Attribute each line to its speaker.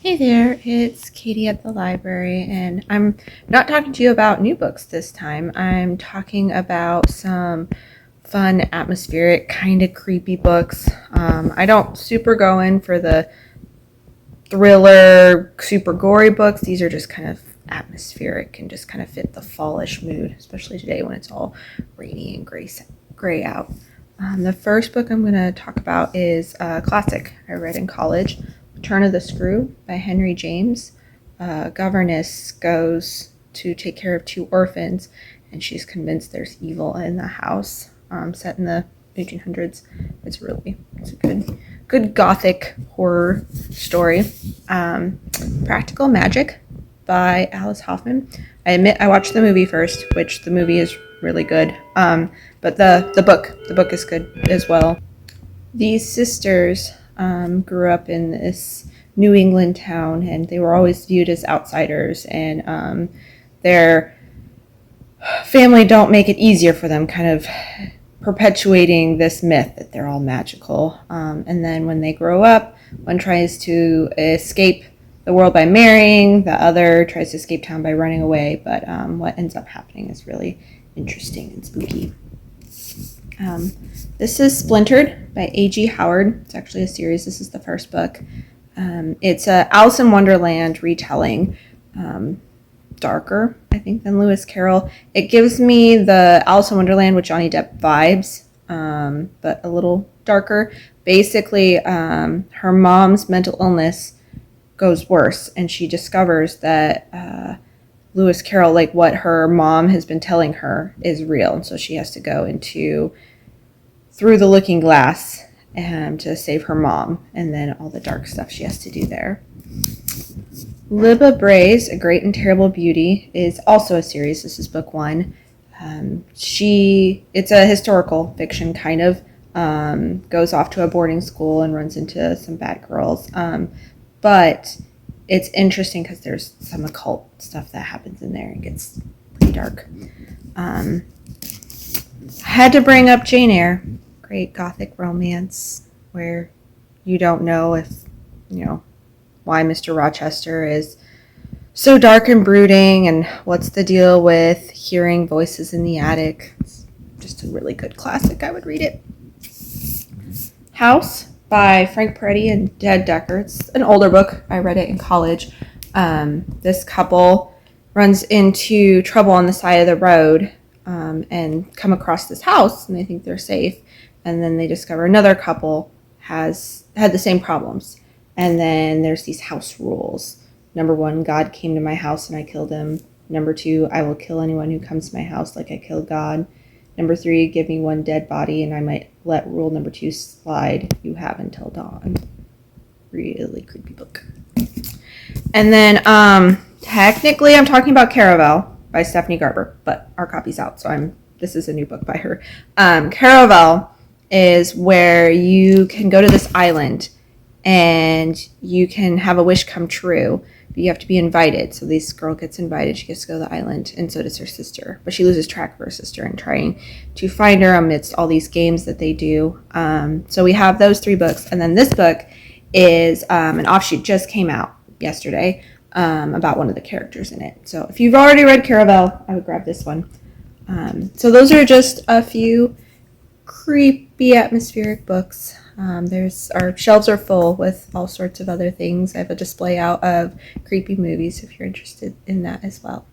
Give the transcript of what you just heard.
Speaker 1: Hey there, it's Katie at the library, and I'm not talking to you about new books this time. I'm talking about some fun, atmospheric, kind of creepy books. I don't super go in for the thriller, super gory books. These are just kind of atmospheric and just kind of fit the fallish mood, especially today when it's all rainy and gray out. The first book I'm going to talk about is a classic I read in college, Turn of the Screw by Henry James. A governess goes to take care of two orphans, and she's convinced there's evil in the house. Set in the 1800s. It's a good gothic horror story. Practical Magic by Alice Hoffman. I admit I watched the movie first, which the movie is really good. But the book is good as well. These sisters grew up in this New England town, and they were always viewed as outsiders, and their family don't make it easier for them, kind of perpetuating this myth that they're all magical. And then when they grow up, one tries to escape the world by marrying, the other tries to escape town by running away, but what ends up happening is really interesting and spooky. This is Splintered by A.G. Howard. It's actually a series. This is the first book. It's a Alice in Wonderland retelling, darker, I think, than Lewis Carroll. It gives me the Alice in Wonderland with Johnny Depp vibes, but a little darker. Basically, her mom's mental illness goes worse, and she discovers that Lewis Carroll, like what her mom has been telling her, is real, and so she has to go through the looking glass to save her mom, and then all the dark stuff she has to do there. Libba Bray's A Great and Terrible Beauty is also a series. This is book one. It's a historical fiction kind of. Goes off to a boarding school and runs into some bad girls. But it's interesting because there's some occult stuff that happens in there. It gets pretty dark. I had to bring up Jane Eyre. Great gothic romance where you don't know why Mr. Rochester is so dark and brooding, and what's the deal with hearing voices in the attic. It's just a really good classic. I would read it. House by Frank Peretti and Dekker. It's an older book. I read it in college. This couple runs into trouble on the side of the road and come across this house, and they think they're safe. And then they discover another couple has had the same problems. And then there's these house rules. Number 1, God came to my house and I killed him. Number 2, I will kill anyone who comes to my house like I killed God. Number 3, give me one dead body and I might let rule number 2 slide. You have until dawn. Really creepy book. And then technically I'm talking about CARAVAL by Stephanie Garber, but our copy's out, so this is a new book by her. CARAVAL is where you can go to this island and you can have a wish come true, but you have to be invited. So this girl gets invited, she gets to go to the island, and so does her sister. But she loses track of her sister in trying to find her amidst all these games that they do. So we have those 3 books, and then this book is an offshoot, just came out yesterday, about one of the characters in it. So if you've already read CARAVAL, I would grab this one. So those are just a few creepy atmospheric books. Our shelves are full with all sorts of other things. I have a display out of creepy movies if you're interested in that as well.